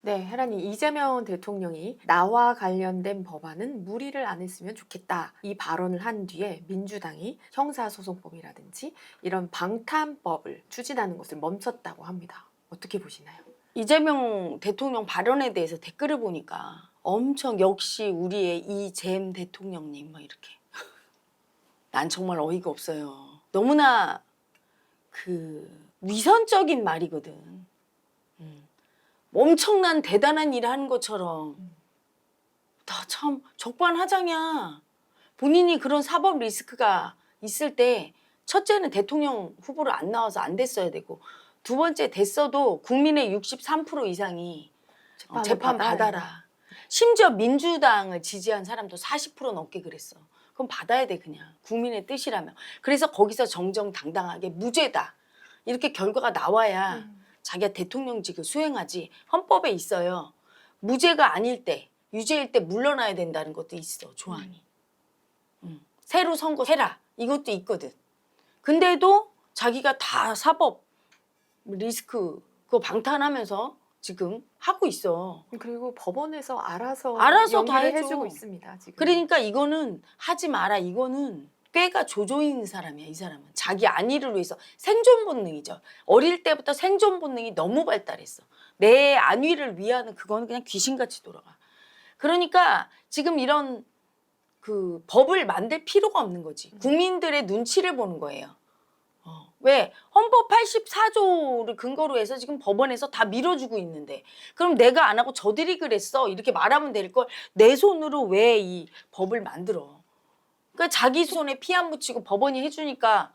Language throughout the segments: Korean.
네, 혜란이 이재명 대통령이 나와 관련된 법안은 무리를 안 했으면 좋겠다. 이 발언을 한 뒤에 민주당이 형사소송법이라든지 이런 방탄법을 추진하는 것을 멈췄다고 합니다. 어떻게 보시나요? 이재명 대통령 발언에 대해서 댓글을 보니까 엄청 역시 우리의 이잼 대통령님 뭐 이렇게 난 정말 어이가 없어요. 너무나 그 위선적인 말이거든. 엄청난 대단한 일을 하는 것처럼 다 참 적반하장이야. 본인이 그런 사법 리스크가 있을 때 첫째는 대통령 후보로 안 나와서 안 됐어야 되고 두 번째 됐어도 국민의 63% 이상이 재판 받아라. 심지어 민주당을 지지한 사람도 40% 넘게 그랬어. 그럼 받아야 돼 그냥. 국민의 뜻이라면. 그래서 거기서 정정당당하게 무죄다. 이렇게 결과가 나와야 자기가 대통령직을 수행하지. 헌법에 있어요. 무죄가 아닐 때, 유죄일 때 물러나야 된다는 것도 있어. 조항이. 새로 선거해라. 이것도 있거든. 근데도 자기가 다 사법 리스크 그거 방탄하면서 지금 하고 있어. 그리고 법원에서 알아서 다 연기를 해줘. 해주고 있습니다. 지금. 그러니까 이거는 하지 마라. 이거는 꾀가 조조인 사람이야. 이 사람은. 자기 안위를 위해서 생존 본능이죠. 어릴 때부터 생존 본능이 너무 발달했어. 내 안위를 위하는 그거는 그냥 귀신같이 돌아가. 그러니까 지금 이런 그 법을 만들 필요가 없는 거지. 국민들의 눈치를 보는 거예요. 왜? 헌법 84조를 근거로 해서 지금 법원에서 다 밀어주고 있는데 그럼 내가 안 하고 저들이 그랬어 이렇게 말하면 될 걸 내 손으로 왜 이 법을 만들어. 그러니까 자기 손에 피 안 묻히고 법원이 해주니까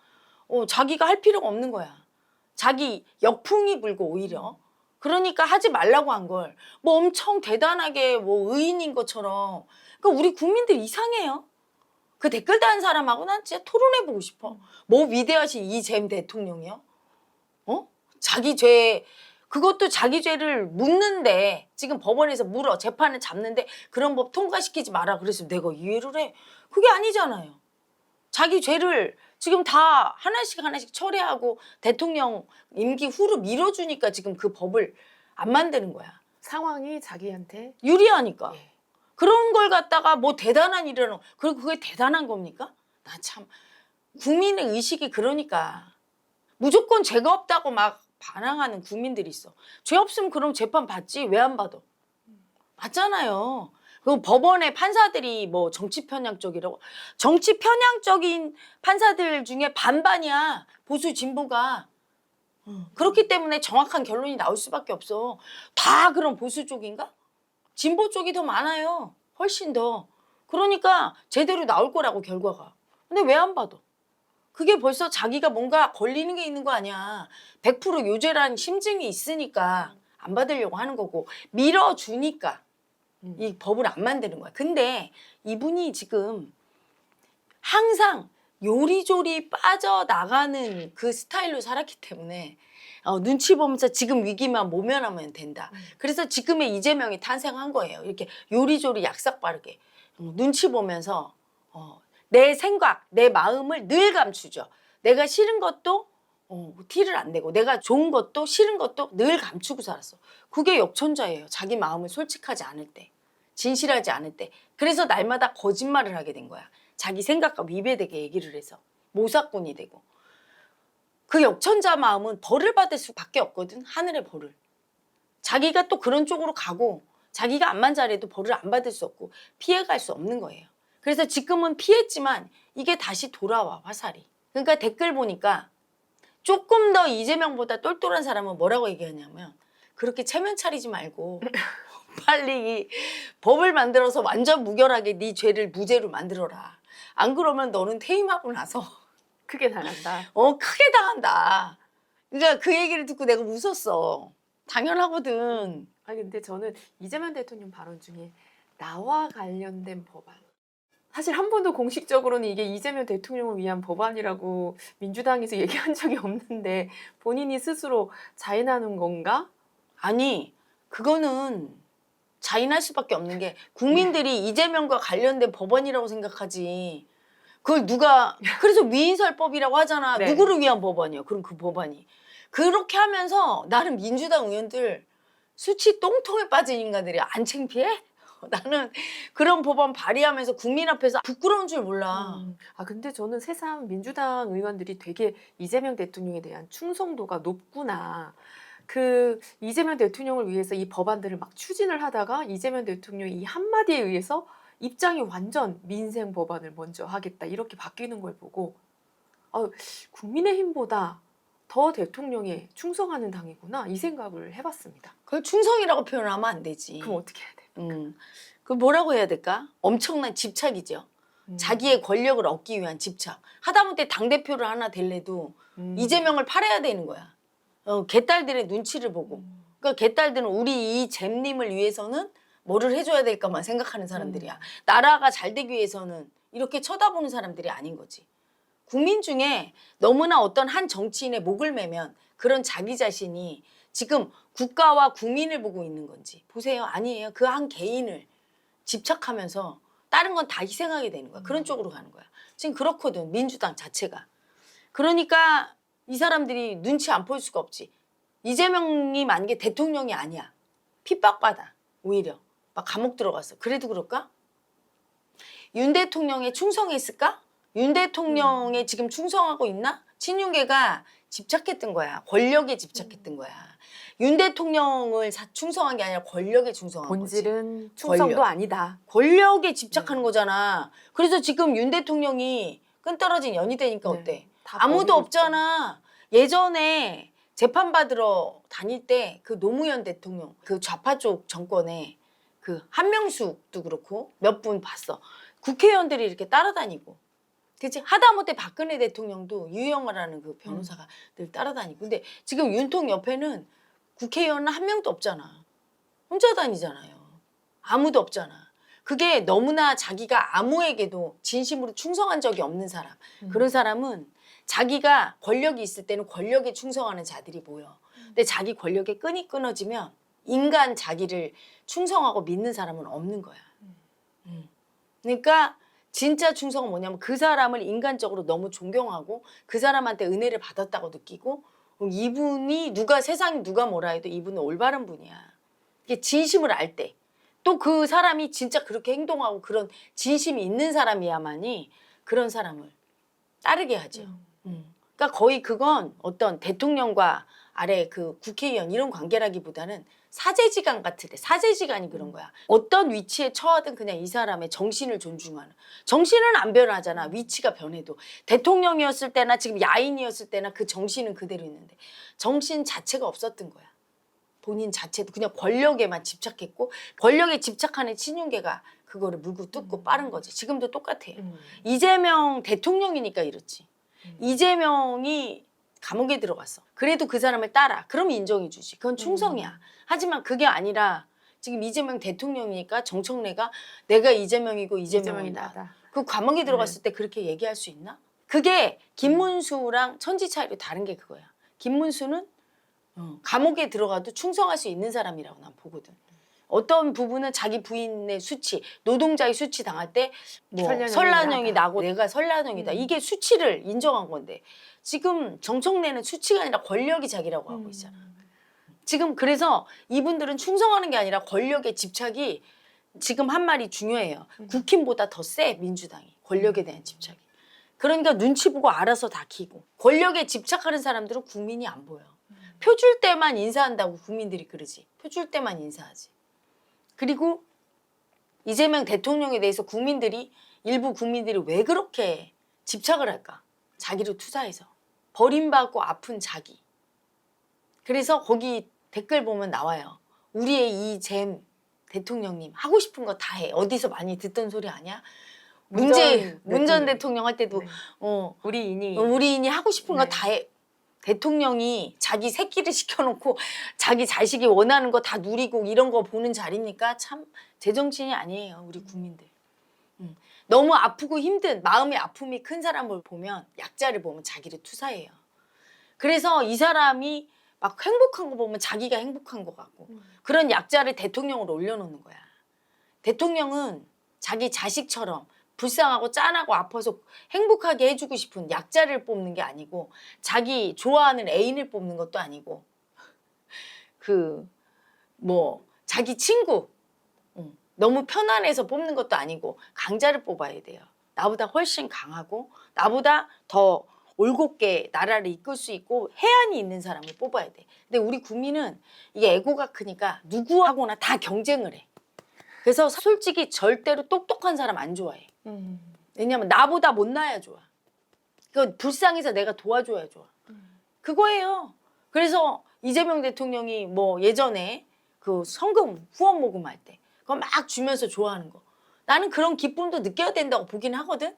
자기가 할 필요가 없는 거야. 자기 역풍이 불고 오히려. 그러니까 하지 말라고 한 걸 뭐 엄청 대단하게 뭐 의인인 것처럼. 그러니까 우리 국민들 이상해요. 그 댓글 단 사람하고 난 진짜 토론해보고 싶어. 뭐 위대하신 이잼 대통령이요? 자기 죄, 그것도 자기 죄를 묻는데 지금 법원에서 물어 재판을 잡는데 그런 법 통과시키지 마라 그래서 내가 이해를 해. 그게 아니잖아요. 자기 죄를 지금 다 하나씩 처리하고 대통령 임기 후로 밀어주니까 지금 그 법을 안 만드는 거야. 상황이 자기한테 유리하니까. 예. 그런 걸 갖다가 뭐 대단한 일을 그리고 그게 대단한 겁니까? 나 참 국민의 의식이 그러니까 무조건 죄가 없다고 막 반항하는 국민들이 있어. 죄 없으면 그럼 재판 받지 왜 안 받아? 받잖아요. 그 법원의 판사들이 뭐 정치 편향 쪽이라고 정치 편향적인 판사들 중에 반반이야 보수 진보가. 그렇기 때문에 정확한 결론이 나올 수밖에 없어. 다 그런 보수 쪽인가? 진보 쪽이 더 많아요. 훨씬 더. 그러니까 제대로 나올 거라고 결과가. 근데 왜 안 받아? 그게 벌써 자기가 뭔가 걸리는 게 있는 거 아니야. 100% 유죄라는 심증이 있으니까 안 받으려고 하는 거고 밀어주니까 이 법을 안 만드는 거야. 근데 이분이 지금 항상 요리조리 빠져나가는 그 스타일로 살았기 때문에 눈치 보면서 지금 위기만 모면하면 된다. 그래서 지금의 이재명이 탄생한 거예요. 이렇게 요리조리 약삭 빠르게 눈치 보면서 내 생각, 내 마음을 늘 감추죠. 내가 싫은 것도 티를 안 내고 내가 좋은 것도 싫은 것도 늘 감추고 살았어. 그게 역천자예요. 자기 마음을 솔직하지 않을 때. 진실하지 않을 때. 그래서 날마다 거짓말을 하게 된 거야. 자기 생각과 위배되게 얘기를 해서 모사꾼이 되고. 그 역천자 마음은 벌을 받을 수밖에 없거든. 하늘의 벌을. 자기가 또 그런 쪽으로 가고 자기가 암만 잘해도 벌을 안 받을 수 없고 피해갈 수 없는 거예요. 그래서 지금은 피했지만 이게 다시 돌아와 화살이. 그러니까 댓글 보니까 조금 더 이재명보다 똘똘한 사람은 뭐라고 얘기하냐면 그렇게 체면 차리지 말고 빨리 이 법을 만들어서 완전 무결하게 네 죄를 무죄로 만들어라. 안 그러면 너는 퇴임하고 나서 크게 당한다. 크게 당한다. 그러니까 그 얘기를 듣고 내가 웃었어. 당연하거든. 아니 근데 저는 이재명 대통령 발언 중에 나와 관련된 법안 사실 한 번도 공식적으로는 이게 이재명 대통령을 위한 법안이라고 민주당에서 얘기한 적이 없는데 본인이 스스로 자인하는 건가? 아니 그거는 자인할 수밖에 없는 게 국민들이 이재명과 관련된 법안이라고 생각하지. 그걸 누가 그래서 위인설법이라고 하잖아. 네. 누구를 위한 법안이야. 그럼 그 법안이. 그렇게 하면서 나는 민주당 의원들 수치 똥통에 빠진 인간들이 안 창피해? 나는 그런 법안 발의하면서 국민 앞에서 부끄러운 줄 몰라. 아 근데 저는 새삼 민주당 의원들이 되게 이재명 대통령에 대한 충성도가 높구나. 그 이재명 대통령을 위해서 이 법안들을 막 추진을 하다가 이재명 대통령이 이 한마디에 의해서 입장이 완전 민생 법안을 먼저 하겠다 이렇게 바뀌는 걸 보고 국민의힘보다 더 대통령에 충성하는 당이구나 이 생각을 해봤습니다. 그걸 충성이라고 표현하면 안 되지. 그럼 어떻게 해야 돼? 그 뭐라고 해야 될까? 엄청난 집착이죠. 자기의 권력을 얻기 위한 집착. 하다못해 당대표를 하나 될래도 이재명을 팔아야 되는 거야. 개딸들의 눈치를 보고. 그러니까 개딸들은 우리 이 잼님을 위해서는 뭐를 해줘야 될까만 생각하는 사람들이야. 나라가 잘 되기 위해서는 이렇게 쳐다보는 사람들이 아닌 거지. 국민 중에 너무나 어떤 한 정치인의 목을 매면 그런 자기 자신이 지금 국가와 국민을 보고 있는 건지 보세요. 아니에요. 그 한 개인을 집착하면서 다른 건 다 희생하게 되는 거야. 그런 쪽으로 가는 거야. 지금 그렇거든. 민주당 자체가. 그러니까 이 사람들이 눈치 안 볼 수가 없지. 이재명이 만약에 대통령이 아니야. 핍박받아. 오히려. 막 감옥 들어갔어. 그래도 그럴까? 윤 대통령에 충성했을까? 윤 대통령에 지금 충성하고 있나? 친윤계가 집착했던 거야. 권력에 집착했던 거야. 윤 대통령을 충성한 게 아니라 권력에 충성한 거지. 본질은 충성도 권력. 아니다. 권력에 집착하는 거잖아. 그래서 지금 윤 대통령이 끈떨어진 연이 되니까 네. 어때? 다 아무도 버리고 없잖아. 예전에 재판받으러 다닐 때 그 노무현 대통령 그 좌파 쪽 정권에 그 한명숙도 그렇고 몇 분 봤어. 국회의원들이 이렇게 따라다니고. 그치? 하다못해 박근혜 대통령도 유영아라는 그 변호사가 늘 따라다니고. 근데 지금 윤통 옆에는 국회의원은 한 명도 없잖아. 혼자 다니잖아요. 아무도 없잖아. 그게 너무나 자기가 아무에게도 진심으로 충성한 적이 없는 사람. 그런 사람은 자기가 권력이 있을 때는 권력에 충성하는 자들이 모여. 근데 자기 권력의 끈이 끊어지면 인간 자기를 충성하고 믿는 사람은 없는 거야. 그러니까 진짜 충성은 뭐냐면 그 사람을 인간적으로 너무 존경하고 그 사람한테 은혜를 받았다고 느끼고 이분이 세상이 누가 뭐라 해도 이분은 올바른 분이야. 이게 진심을 알 때. 또 그 사람이 진짜 그렇게 행동하고 그런 진심이 있는 사람이야만이 그런 사람을 따르게 하죠. 그러니까 거의 그건 어떤 대통령과 아래 그 국회의원 이런 관계라기보다는 사제지간 같은데 사제지간이 그런 거야. 어떤 위치에 처하든 그냥 이 사람의 정신을 존중하는. 정신은 안 변하잖아. 위치가 변해도. 대통령이었을 때나 지금 야인이었을 때나 그 정신은 그대로 있는데 정신 자체가 없었던 거야. 본인 자체도 그냥 권력에만 집착했고 권력에 집착하는 친윤계가 그거를 물고 뜯고 빠른 거지. 지금도 똑같아요. 이재명 대통령이니까 이렇지. 이재명이 감옥에 들어갔어. 그래도 그 사람을 따라. 그럼 인정해 주지. 그건 충성이야. 하지만 그게 아니라 지금 이재명 대통령이니까 정청래가 내가 이재명이고 이재명이다. 그 감옥에 들어갔을 때 그렇게 얘기할 수 있나? 그게 김문수랑 천지 차이로 다른 게 그거야. 김문수는 감옥에 들어가도 충성할 수 있는 사람이라고 난 보거든. 어떤 부분은 자기 부인의 수치, 노동자의 수치 당할 때 뭐 설란형이 나고 내가 설란형이다. 이게 수치를 인정한 건데 지금 정청래는 수치가 아니라 권력이 자기라고 하고 있잖아. 지금 그래서 이분들은 충성하는 게 아니라 권력의 집착이 지금 한 말이 중요해요. 국힘보다 더 세 민주당이. 권력에 대한 집착이. 그러니까 눈치 보고 알아서 다 키고. 권력에 집착하는 사람들은 국민이 안 보여. 표 줄 때만 인사한다고 국민들이 그러지. 표 줄 때만 인사하지. 그리고 이재명 대통령에 대해서 일부 국민들이 왜 그렇게 집착을 할까? 자기를 투사해서. 버림받고 아픈 자기. 그래서 거기 댓글 보면 나와요. 우리의 이잼 대통령님 하고 싶은 거 다 해. 어디서 많이 듣던 소리 아니야? 문 전 대통령 할 때도 우리 인이 하고 싶은 거 다 해. 대통령이 자기 새끼를 시켜놓고 자기 자식이 원하는 거 다 누리고 이런 거 보는 자리니까 참 제정신이 아니에요. 우리 국민들. 너무 아프고 힘든 마음의 아픔이 큰 사람을 보면 약자를 보면 자기를 투사해요. 그래서 이 사람이 막 행복한 거 보면 자기가 행복한 것 같고 그런 약자를 대통령으로 올려놓는 거야. 대통령은 자기 자식처럼 불쌍하고 짠하고 아파서 행복하게 해주고 싶은 약자를 뽑는 게 아니고 자기 좋아하는 애인을 뽑는 것도 아니고 뭐 자기 친구 너무 편안해서 뽑는 것도 아니고 강자를 뽑아야 돼요. 나보다 훨씬 강하고 나보다 더 올곧게 나라를 이끌 수 있고 해안이 있는 사람을 뽑아야 돼. 근데 우리 국민은 이게 에고가 크니까 누구하고나 다 경쟁을 해. 그래서 솔직히 절대로 똑똑한 사람 안 좋아해. 왜냐면 나보다 못나야 좋아. 그 불쌍해서 내가 도와줘야 좋아. 그거예요. 그래서 이재명 대통령이 뭐 예전에 그 성금 후원 모금할 때 그거 막 주면서 좋아하는 거. 나는 그런 기쁨도 느껴야 된다고 보긴 하거든.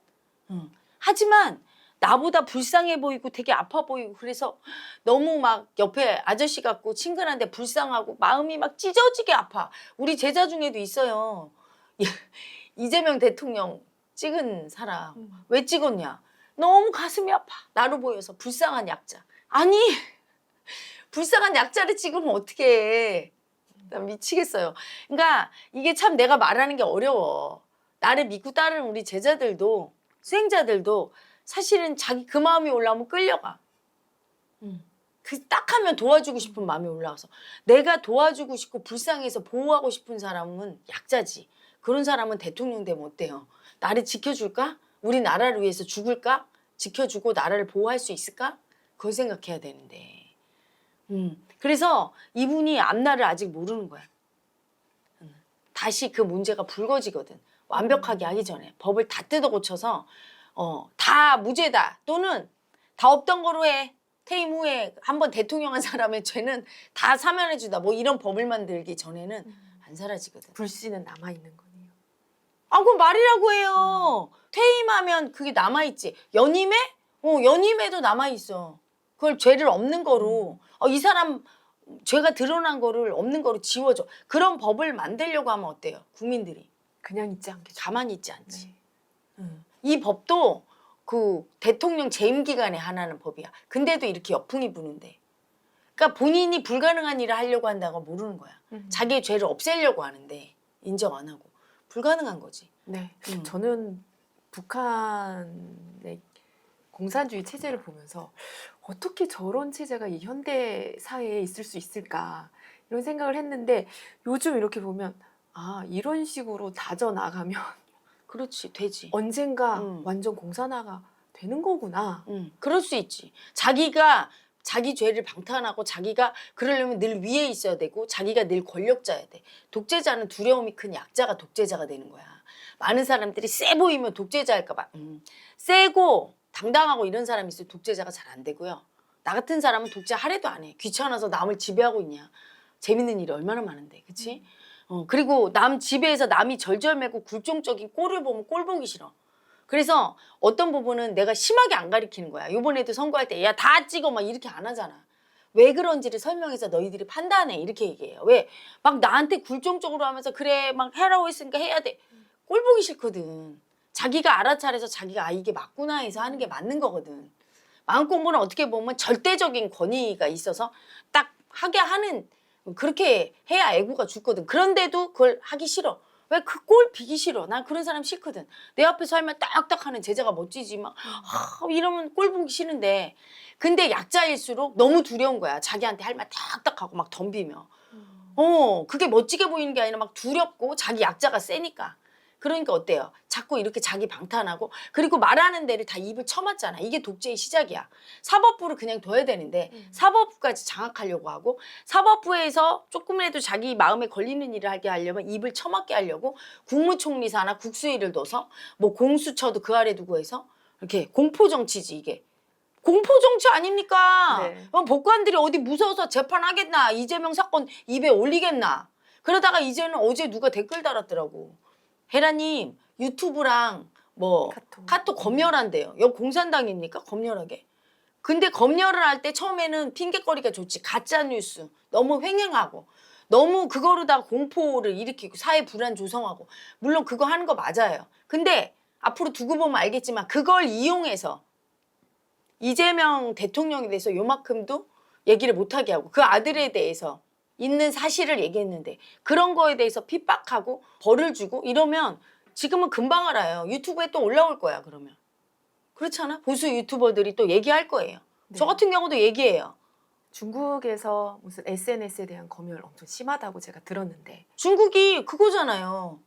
하지만 나보다 불쌍해 보이고 되게 아파 보이고 그래서 너무 막 옆에 아저씨 같고 친근한데 불쌍하고 마음이 막 찢어지게 아파. 우리 제자 중에도 있어요. 이재명 대통령 찍은 사람. 왜 찍었냐? 너무 가슴이 아파. 나로 보여서 불쌍한 약자. 아니 불쌍한 약자를 찍으면 어떡해. 나 미치겠어요. 그러니까 이게 참 내가 말하는 게 어려워. 나를 믿고 따르는 우리 제자들도 수행자들도 사실은 자기 그 마음이 올라오면 끌려가. 그 딱 하면 도와주고 싶은 마음이 올라와서 내가 도와주고 싶고 불쌍해서 보호하고 싶은 사람은 약자지. 그런 사람은 대통령 되면 어때요? 나를 지켜줄까? 우리 나라를 위해서 죽을까? 지켜주고 나라를 보호할 수 있을까? 그걸 생각해야 되는데. 그래서 이분이 앞날을 아직 모르는 거야. 다시 그 문제가 불거지거든. 완벽하게 하기 전에 법을 다 뜯어 고쳐서 다 무죄다 또는 다 없던 거로 해. 퇴임 후에 한번 대통령 한 사람의 죄는 다 사면해 주다. 뭐 이런 법을 만들기 전에는 안 사라지거든. 불씨는 남아 있는 거네요. 아, 그건 말이라고 해요. 퇴임하면 그게 남아있지. 연임해? 연임해도 남아있어. 그걸 죄를 없는 거로. 이 사람 죄가 드러난 거를 없는 거로 지워줘. 그런 법을 만들려고 하면 어때요? 국민들이. 그냥 있지 않겠죠. 가만히 있지 않지. 네. 이 법도 그 대통령 재임 기간에 하나는 법이야. 근데도 이렇게 역풍이 부는데. 그러니까 본인이 불가능한 일을 하려고 한다고 모르는 거야. 자기의 죄를 없애려고 하는데 인정 안 하고. 불가능한 거지. 네. 저는 북한의 공산주의 체제를 보면서 어떻게 저런 체제가 이 현대 사회에 있을 수 있을까 이런 생각을 했는데 요즘 이렇게 보면 아 이런 식으로 다져 나가면 그렇지, 되지. 언젠가 완전 공산화가 되는 거구나. 그럴 수 있지. 자기가 자기 죄를 방탄하고 자기가 그러려면 늘 위에 있어야 되고 자기가 늘 권력자야 돼. 독재자는 두려움이 큰 약자가 독재자가 되는 거야. 많은 사람들이 세 보이면 독재자일까 봐. 세고 당당하고 이런 사람이 있어요. 독재자가 잘 안 되고요. 나 같은 사람은 독재 하래도 안 해. 귀찮아서 남을 지배하고 있냐. 재밌는 일이 얼마나 많은데. 그치? 그리고 남 지배해서 남이 절절매고 굴종적인 꼴을 보면 꼴 보기 싫어. 그래서 어떤 부분은 내가 심하게 안 가리키는 거야. 이번에도 선거할 때 야 다 찍어 막 이렇게 안 하잖아. 왜 그런지를 설명해서 너희들이 판단해 이렇게 얘기해요. 왜? 막 나한테 굴종적으로 하면서 그래 막 해라고 했으니까 해야 돼. 꼴 보기 싫거든. 자기가 알아차려서 자기가 아 이게 맞구나 해서 하는 게 맞는 거거든. 마음 공부는 어떻게 보면 절대적인 권위가 있어서 딱 하게 하는 그렇게 해야 애고가 죽거든. 그런데도 그걸 하기 싫어. 왜 그 꼴 비기 싫어. 난 그런 사람 싫거든. 내 앞에서 하면 딱딱 하는 제자가 멋지지 막 이러면 꼴 보기 싫은데 근데 약자일수록 너무 두려운 거야. 자기한테 할 말 딱딱 하고 막 덤비며. 그게 멋지게 보이는 게 아니라 막 두렵고 자기 약자가 세니까. 그러니까 어때요? 자꾸 이렇게 자기 방탄하고 그리고 말하는 데를 다 입을 쳐맞잖아. 이게 독재의 시작이야. 사법부를 그냥 둬야 되는데 사법부까지 장악하려고 하고 사법부에서 조금이라도 자기 마음에 걸리는 일을 하게 하려면 입을 쳐맞게 하려고 국무총리사나 국수위를 둬서 뭐 공수처도 그 아래 두고 해서 이렇게 공포정치지 이게. 공포정치 아닙니까? 네. 법관들이 어디 무서워서 재판하겠나? 이재명 사건 입에 올리겠나? 그러다가 이제는 어제 누가 댓글 달았더라고. 헤라님 유튜브랑 뭐 카톡 검열한대요. 여기 공산당입니까? 검열하게. 근데 검열을 할 때 처음에는 핑계거리가 좋지. 가짜뉴스 너무 횡행하고 너무 그거로다가 공포를 일으키고 사회 불안 조성하고 물론 그거 하는 거 맞아요. 근데 앞으로 두고 보면 알겠지만 그걸 이용해서 이재명 대통령에 대해서 요만큼도 얘기를 못하게 하고 그 아들에 대해서 있는 사실을 얘기했는데 그런 거에 대해서 핍박하고 벌을 주고 이러면 지금은 금방 알아요. 유튜브에 또 올라올 거야 그러면. 그렇잖아. 보수 유튜버들이 또 얘기할 거예요. 네. 저 같은 경우도 얘기해요. 중국에서 무슨 SNS에 대한 검열 엄청 심하다고 제가 들었는데 중국이 그거잖아요.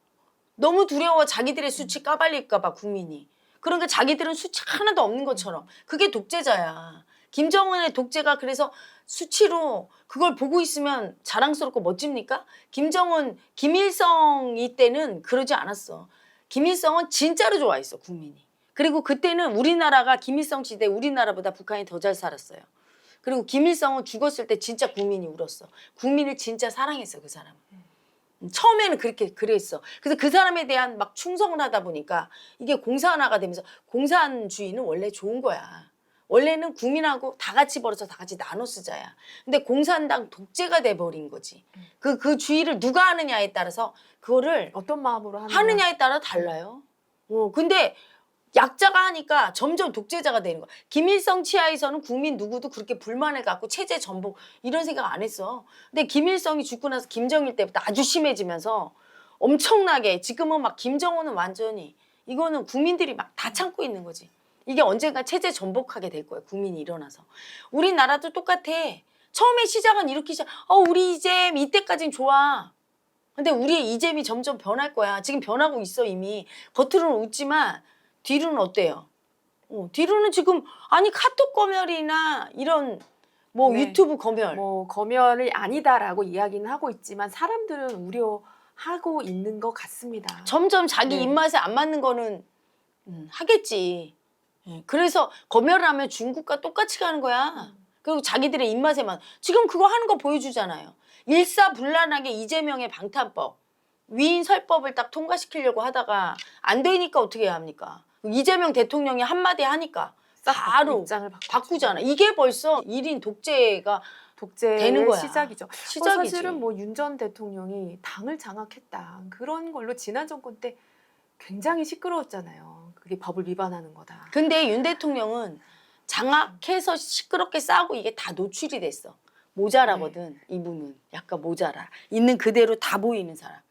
너무 두려워 자기들의 수치 까발릴까 봐 국민이. 그러니까 자기들은 수치 하나도 없는 것처럼. 그게 독재자야. 김정은의 독재가 그래서 수치로 그걸 보고 있으면 자랑스럽고 멋집니까? 김일성이 때는 그러지 않았어. 김일성은 진짜로 좋아했어 국민이. 그리고 그때는 우리나라가 김일성 시대 우리나라보다 북한이 더 잘 살았어요. 그리고 김일성은 죽었을 때 진짜 국민이 울었어. 국민을 진짜 사랑했어 그 사람은. 처음에는 그렇게 그랬어. 그래서 그 사람에 대한 막 충성을 하다 보니까 이게 공산화가 되면서 공산주의는 원래 좋은 거야. 원래는 국민하고 다 같이 벌어서 다 같이 나눠 쓰자야. 근데 공산당 독재가 돼버린 거지. 그 주의를 누가 하느냐에 따라서 그거를 어떤 마음으로 하느냐에 따라 달라요. 근데 약자가 하니까 점점 독재자가 되는 거야. 김일성 치하에서는 국민 누구도 그렇게 불만을 갖고 체제 전복 이런 생각 안 했어. 근데 김일성이 죽고 나서 김정일 때부터 아주 심해지면서 엄청나게 지금은 막 김정은은 완전히 이거는 국민들이 막 다 참고 있는 거지. 이게 언젠가 체제 전복하게 될 거야. 국민이 일어나서. 우리나라도 똑같아. 처음에 시작은 이렇게 우리 이잼 이때까진 좋아. 근데 우리의 이잼이 점점 변할 거야. 지금 변하고 있어 이미. 겉으로는 웃지만 뒤로는 어때요? 뒤로는 지금 아니 카톡 검열이나 이런 뭐 네. 유튜브 검열 뭐 검열이 아니다라고 이야기는 하고 있지만 사람들은 우려하고 있는 것 같습니다. 점점 자기 네. 입맛에 안 맞는 거는 하겠지. 그래서 검열을 하면 중국과 똑같이 가는 거야. 그리고 자기들의 입맛에만 지금 그거 하는 거 보여주잖아요. 일사불란하게 이재명의 방탄법 위인설법을 딱 통과시키려고 하다가 안 되니까 어떻게 해야 합니까? 이재명 대통령이 한마디 하니까 바로 입장을 바꾸잖아. 이게 벌써 1인 독재가 독재의 되는 거야. 시작이죠. 시작이지. 사실은 뭐 윤 전 대통령이 당을 장악했다 그런 걸로 지난 정권 때 굉장히 시끄러웠잖아요. 그게 법을 위반하는 거다. 근데 윤 대통령은 장악해서 시끄럽게 싸우고 이게 다 노출이 됐어. 모자라거든. 이분은 약간 모자라. 있는 그대로 다 보이는 사람.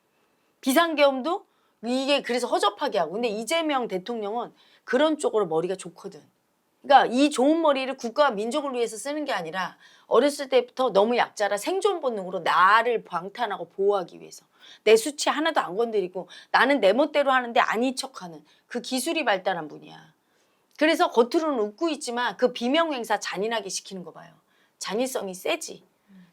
비상계엄도 이게 그래서 허접하게 하고. 근데 이재명 대통령은 그런 쪽으로 머리가 좋거든. 그러니까 이 좋은 머리를 국가와 민족을 위해서 쓰는 게 아니라 어렸을 때부터 너무 약자라 생존 본능으로 나를 방탄하고 보호하기 위해서 내 수치 하나도 안 건드리고 나는 내 멋대로 하는데 아닌 척하는 그 기술이 발달한 분이야. 그래서 겉으로는 웃고 있지만 그 비명행사 잔인하게 시키는 거 봐요. 잔인성이 세지.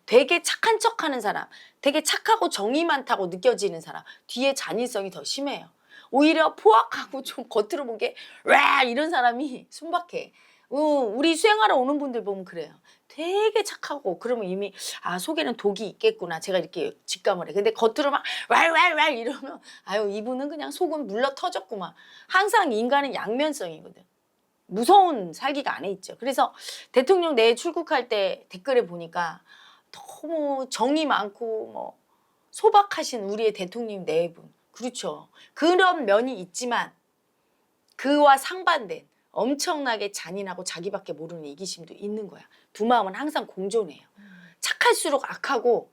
되게 착한 척하는 사람, 되게 착하고 정이 많다고 느껴지는 사람 뒤에 잔인성이 더 심해요. 오히려 포악하고 좀 겉으로 보기에 와 이런 사람이 순박해. 우리 수행하러 오는 분들 보면 그래요. 되게 착하고 그러면 이미 속에는 독이 있겠구나. 제가 이렇게 직감을 해. 근데 겉으로 막 왈왈왈 이러면 아유 이분은 그냥 속은 물러 터졌구만. 항상 인간은 양면성이거든. 무서운 살기가 안에 있죠. 그래서 대통령 내에 출국할 때 댓글에 보니까 너무 정이 많고 뭐 소박하신 우리의 대통령 네 분. 그렇죠. 그런 면이 있지만 그와 상반된 엄청나게 잔인하고 자기밖에 모르는 이기심도 있는 거야. 두 마음은 항상 공존해요. 착할수록 악하고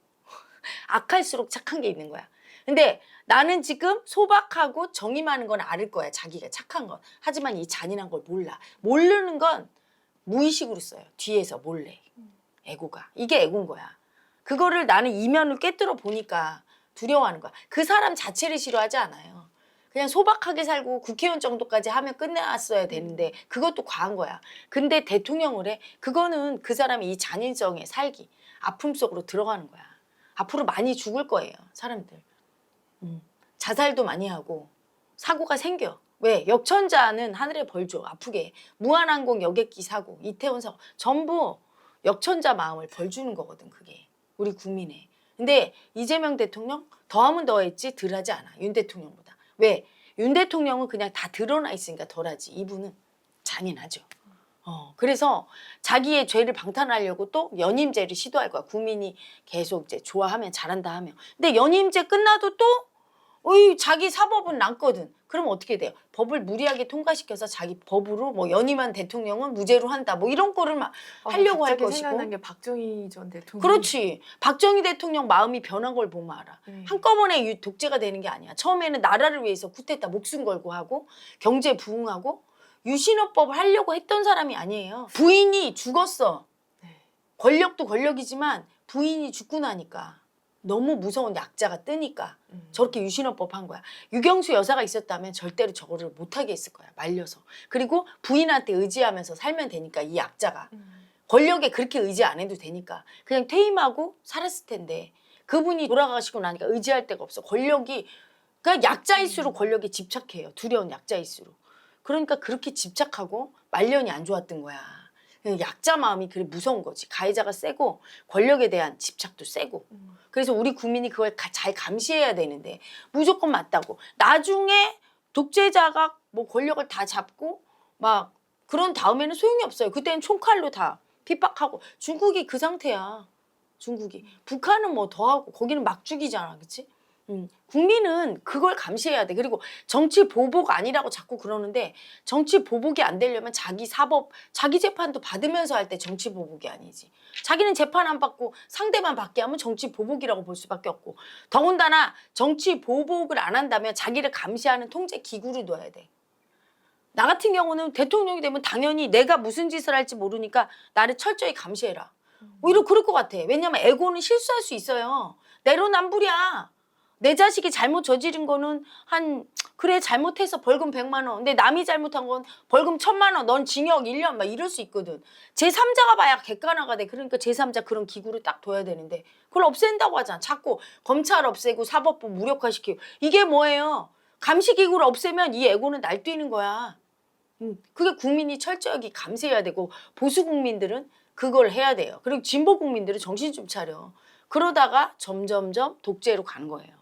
악할수록 착한 게 있는 거야. 근데 나는 지금 소박하고 정이 많은 건 알 거야. 자기가 착한 건. 하지만 이 잔인한 걸 몰라. 모르는 건 무의식으로 써요. 뒤에서 몰래. 에고가. 이게 에고인 거야. 그거를 나는 이면을 꿰뚫어 보니까 두려워하는 거야. 그 사람 자체를 싫어하지 않아요. 그냥 소박하게 살고 국회의원 정도까지 하면 끝났어야 되는데 그것도 과한 거야. 근데 대통령을 해. 그거는 그 사람이 이 잔인성의 살기, 아픔 속으로 들어가는 거야. 앞으로 많이 죽을 거예요. 사람들. 자살도 많이 하고 사고가 생겨. 왜? 역천자는 하늘에 벌 줘. 아프게. 무한항공 여객기 사고, 이태원 사고 전부 역천자 마음을 벌 주는 거거든. 그게. 우리 국민의. 근데 이재명 대통령 더하면 더했지 덜하지 않아. 윤 대통령보다. 왜? 윤 대통령은 그냥 다 드러나 있으니까 덜하지. 이분은 잔인하죠. 그래서 자기의 죄를 방탄하려고 또 연임제를 시도할 거야. 국민이 계속 이제 좋아하면 잘한다 하면. 근데 연임제 끝나도 또 자기 사법은 남거든. 그럼 어떻게 돼요? 법을 무리하게 통과시켜서 자기 법으로 뭐 연임한 대통령은 무죄로 한다. 뭐 이런 거를 막 하려고 할 갑자기 것이고. 생각난 게 박정희 전 대통령. 그렇지. 박정희 대통령 마음이 변한 걸 보면 알아. 한꺼번에 독재가 되는 게 아니야. 처음에는 나라를 위해서 쿠데타 목숨 걸고 하고 경제 부흥하고 유신헌법을 하려고 했던 사람이 아니에요. 부인이 죽었어. 권력도 권력이지만 부인이 죽고 나니까 너무 무서운 약자가 뜨니까 저렇게 유신헌법 한 거야. 유경수 여사가 있었다면 절대로 저거를 못하게 했을 거야. 말려서. 그리고 부인한테 의지하면서 살면 되니까 이 약자가. 권력에 그렇게 의지 안 해도 되니까 그냥 퇴임하고 살았을 텐데 그분이 돌아가시고 나니까 의지할 데가 없어. 권력이 그러니까 약자일수록 권력에 집착해요. 두려운 약자일수록. 그러니까 그렇게 집착하고 말년이 안 좋았던 거야. 약자 마음이 그래 무서운 거지. 가해자가 세고 권력에 대한 집착도 세고. 그래서 우리 국민이 그걸 잘 감시해야 되는데 무조건 맞다고. 나중에 독재자가 뭐 권력을 다 잡고 막 그런 다음에는 소용이 없어요. 그때는 총칼로 다 핍박하고. 중국이 그 상태야. 중국이. 북한은 뭐 더하고 거기는 막 죽이잖아. 그치? 국민은 그걸 감시해야 돼. 그리고 정치 보복 아니라고 자꾸 그러는데 정치 보복이 안 되려면 자기 사법, 자기 재판도 받으면서 할 때 정치 보복이 아니지. 자기는 재판 안 받고 상대만 받게 하면 정치 보복이라고 볼 수밖에 없고 더군다나 정치 보복을 안 한다면 자기를 감시하는 통제 기구를 둬야 돼. 나 같은 경우는 대통령이 되면 당연히 내가 무슨 짓을 할지 모르니까 나를 철저히 감시해라. 오히려 그럴 것 같아. 왜냐면 에고는 실수할 수 있어요. 내로남불이야. 내 자식이 잘못 저지른 거는 그래 잘못해서 벌금 100만 원. 근데 남이 잘못한 건 벌금 1000만 원. 넌 징역 1년 막 이럴 수 있거든. 제3자가 봐야 객관화가 돼. 그러니까 제3자 그런 기구를 딱 둬야 되는데 그걸 없앤다고 하잖아. 자꾸 검찰 없애고 사법부 무력화시키고. 이게 뭐예요? 감시기구를 없애면 이 에고는 날뛰는 거야. 그게 국민이 철저하게 감시해야 되고 보수 국민들은 그걸 해야 돼요. 그리고 진보 국민들은 정신 좀 차려. 그러다가 점점점 독재로 가는 거예요.